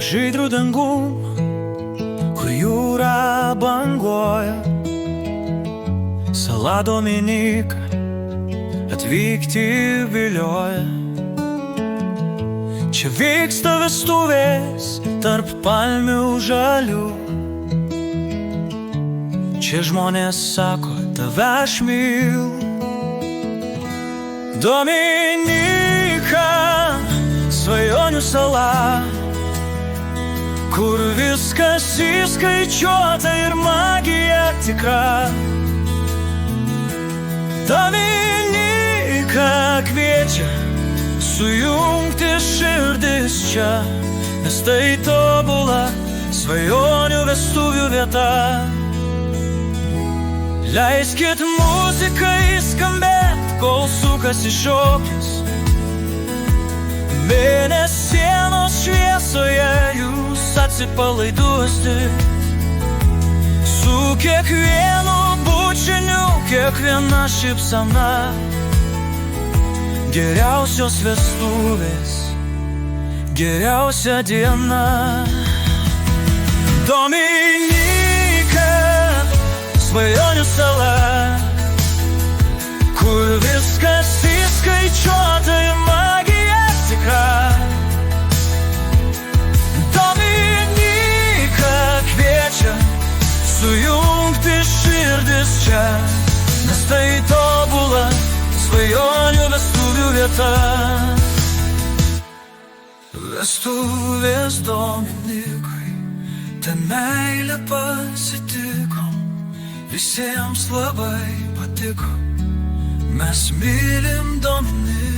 žydrų dangum, kur jūra banguoja. Sala Dominika atvykti vilioja. Čia vyksta vestuvės tarp palmių žalių. Čia žmonės sako, tave aš myliu. Dominika, svajonių sala, kur viskas įskaičiuota ir magija tikra. Dominika kviečia sujungti širdis čia, nes tai tobula svajonių vestuvių vieta. Leiskit muzikai skambėt, kol sukasi šokis. Mėnesienos šviesoje jūs atsipalaiduosi. Su kiekvienu bučiniu, kiekviena šypsena. Geriausios vestuvės, geriausia diena. Dominika, svajonių sala, kur viskas įskaičiuota ir magija tikra. Dominika kviečia sujungti širdis čia, nes tai tobula svajonių vestuvių vieta. Vestuvės Dominikai, ten meilę pasitikom, visiems labai patiko, mes mylim Dominiką.